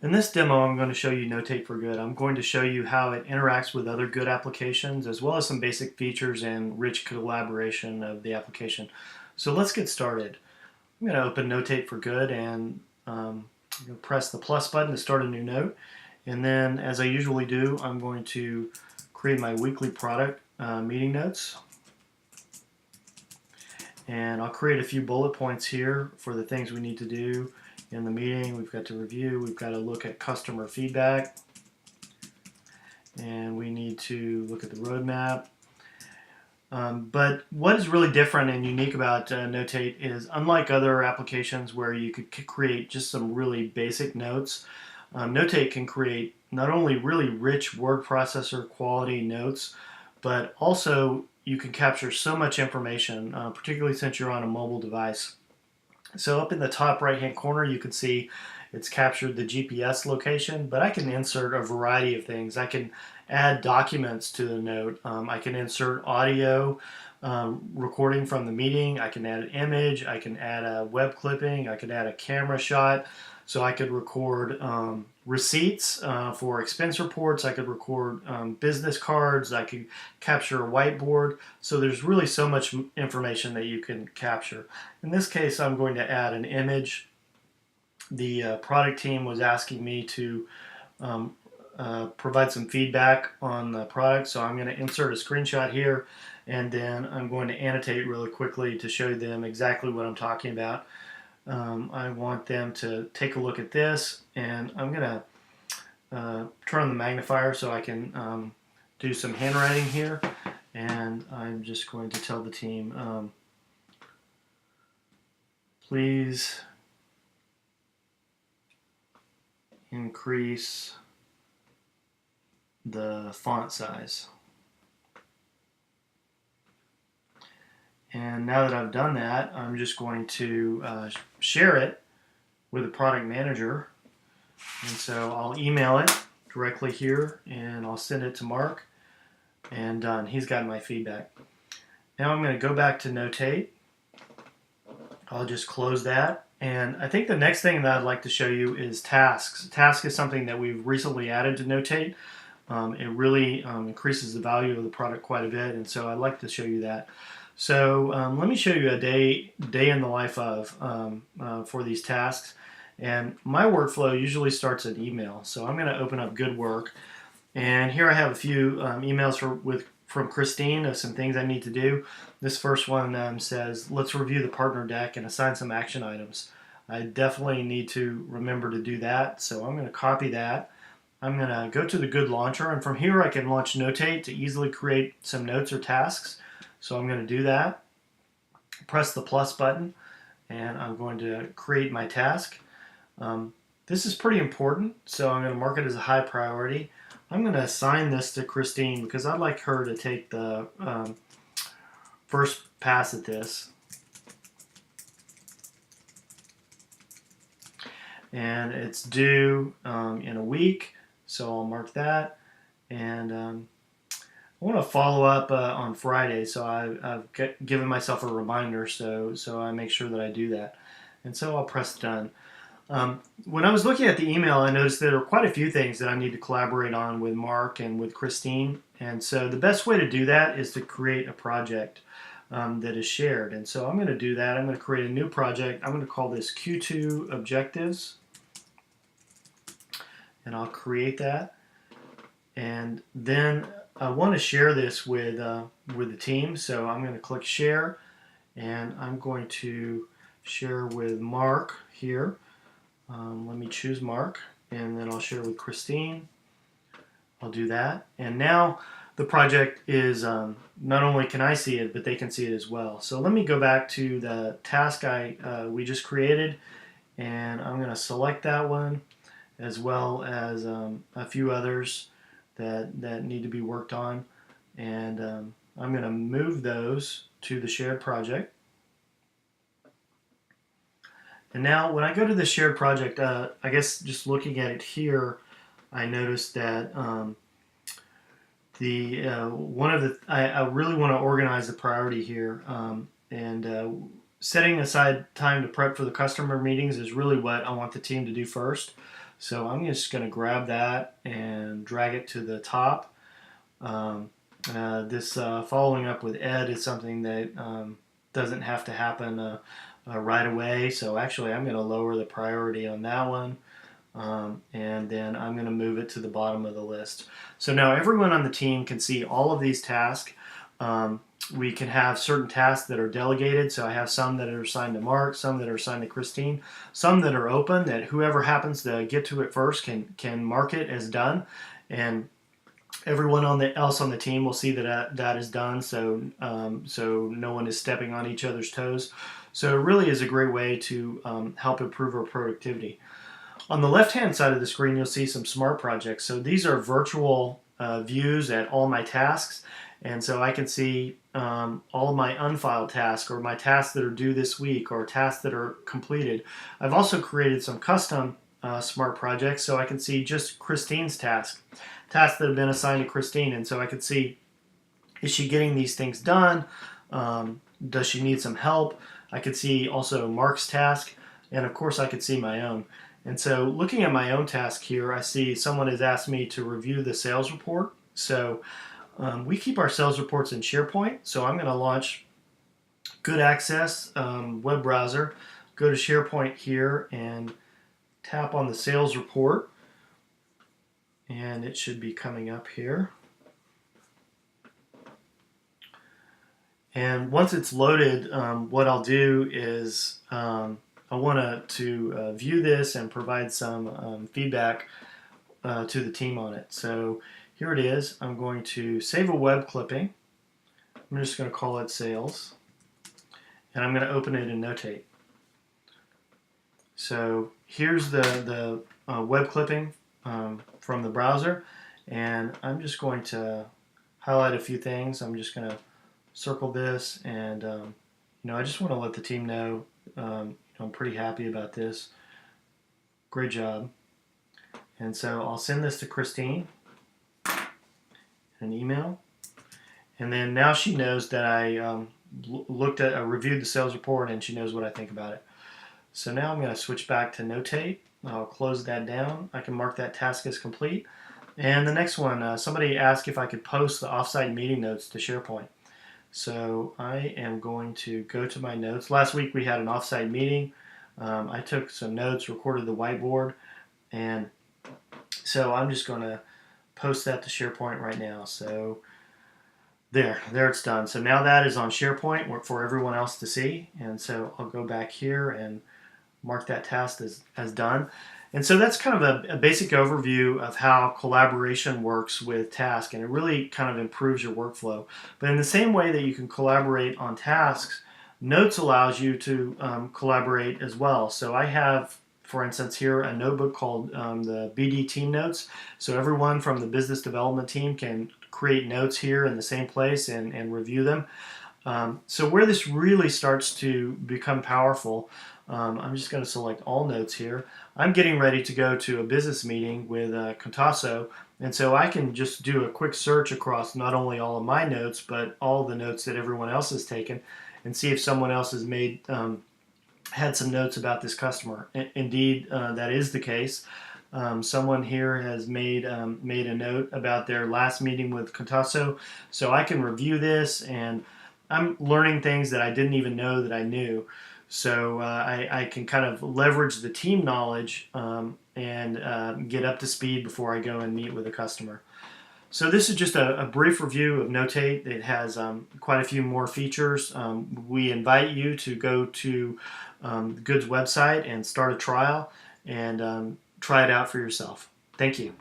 In this demo, I'm going to show you Notate for Good. I'm going to show you how it interacts with other good applications, as well as some basic features and rich collaboration of the application. So let's get started. I'm going to open Notate for Good and press the plus button to start a new note. And then, as I usually do, I'm going to create my weekly product meeting notes. And I'll create a few bullet points here for the things we need to do in the meeting. We've got to review, we've got to look at customer feedback, and we need to look at the roadmap. But what is really different and unique about Notate is, unlike other applications where you could create just some really basic notes, Notate can create not only really rich word processor quality notes, but also you can capture so much information, particularly since you're on a mobile device. So up in the top right hand corner you can see it's captured the GPS location, but I can insert a variety of things. I can add documents to the note. I can insert audio recording from the meeting. I can add an image. I can add a web clipping. I can add a camera shot. So I could record receipts for expense reports. I could record business cards. I could capture a whiteboard. So there's really so much information that you can capture. In this case, I'm going to add an image. The product team was asking me to provide some feedback on the product, so I'm going to insert a screenshot here, and then I'm going to annotate really quickly to show them exactly what I'm talking about. I want them to take a look at this, and I'm going to turn on the magnifier so I can do some handwriting here, and I'm just going to tell the team, please increase the font size. And now that I've done that, I'm just going to share it with the product manager. And so I'll email it directly here, and I'll send it to Mark, and done. He's got my feedback. Now I'm going to go back to Notate. I'll just close that. And I think the next thing that I'd like to show you is tasks. Task is something that we've recently added to Notate. It really increases the value of the product quite a bit, and so I'd like to show you that. So let me show you a day in the life of for these tasks. And my workflow usually starts at email. So I'm going to open up Good Work, and here I have a few emails from Christine of some things I need to do. This first one says, let's review the partner deck and assign some action items. I definitely need to remember to do that, so I'm going to copy that. I'm going to go to the Good Launcher, and from here I can launch Notate to easily create some notes or tasks. So I'm going to do that. Press the plus button, and I'm going to create my task. This is pretty important, so I'm going to mark it as a high priority. I'm going to assign this to Christine because I'd like her to take the first pass at this. And it's due in a week, so I'll mark that. And I want to follow up on Friday, so I've given myself a reminder, so I make sure that I do that. And so I'll press done. When I was looking at the email, I noticed there are quite a few things that I need to collaborate on with Mark and with Christine. And so the best way to do that is to create a project that is shared. And so I'm going to do that. I'm going to create a new project. I'm going to call this Q2 Objectives. And I'll create that. And then I want to share this with the team. So I'm going to click Share. And I'm going to share with Mark here. Let me choose Mark, and then I'll share with Christine. I'll do that, and now the project is not only can I see it, but they can see it as well. So let me go back to the task we just created, and I'm going to select that one as well as a few others that need to be worked on, and I'm going to move those to the shared project. And now when I go to the shared project, I guess just looking at it here, I noticed that I really want to organize the priority here, and setting aside time to prep for the customer meetings is really what I want the team to do first. So I'm just going to grab that and drag it to the top. This following up with Ed is something that doesn't have to happen right away. So actually I'm going to lower the priority on that one. And then I'm going to move it to the bottom of the list. So now everyone on the team can see all of these tasks. We can have certain tasks that are delegated. So I have some that are assigned to Mark, some that are assigned to Christine, some that are open that whoever happens to get to it first can mark it as done. And everyone else on the team will see that that is done, so no one is stepping on each other's toes. So it really is a great way to help improve our productivity. On the left-hand side of the screen, you'll see some smart projects. So these are virtual views at all my tasks, and so I can see all of my unfiled tasks, or my tasks that are due this week, or tasks that are completed. I've also created some custom smart projects, so I can see just Christine's tasks that have been assigned to Christine, and so I can see, is she getting these things done? Does she need some help? I could see also Mark's task, and of course I could see my own. And so looking at my own task here, I see someone has asked me to review the sales report. So we keep our sales reports in SharePoint, so I'm going to launch Good Access web browser, go to SharePoint here and tap on the sales report, and it should be coming up here. And once it's loaded, what I'll do is I want to view this and provide some feedback to the team on it. So here it is. I'm going to save a web clipping. I'm just going to call it sales, and I'm going to open it in Notate. So here's the web clipping from the browser, and I'm just going to highlight a few things. I'm just going to circle this, and I just want to let the team know I'm pretty happy about this. Great job. And so I'll send this to Christine, an email, and then now she knows that I reviewed the sales report, and she knows what I think about it. So now I'm going to switch back to Notate. I'll close that down. I can mark that task as complete. And the next one, somebody asked if I could post the offsite meeting notes to SharePoint. So I am going to go to my notes. Last week we had an offsite meeting. I took some notes, recorded the whiteboard, and so I'm just going to post that to SharePoint right now. So there it's done. So now that is on SharePoint for everyone else to see, and so I'll go back here and mark that task as done. And so that's kind of a basic overview of how collaboration works with tasks, and it really kind of improves your workflow. But in the same way that you can collaborate on tasks, Notes allows you to collaborate as well. So I have, for instance, here a notebook called the BD Team Notes. So everyone from the business development team can create notes here in the same place and review them. So where this really starts to become powerful, I'm just going to select all notes here. I'm getting ready to go to a business meeting with Contasso, and so I can just do a quick search across not only all of my notes, but all the notes that everyone else has taken, and see if someone else has had some notes about this customer. Indeed, that is the case. Someone here has made a note about their last meeting with Contasso, so I can review this, and I'm learning things that I didn't even know that I knew. So I can kind of leverage the team knowledge and get up to speed before I go and meet with a customer. So this is just a brief review of Notate. It has quite a few more features. We invite you to go to Good's website and start a trial and try it out for yourself. Thank you.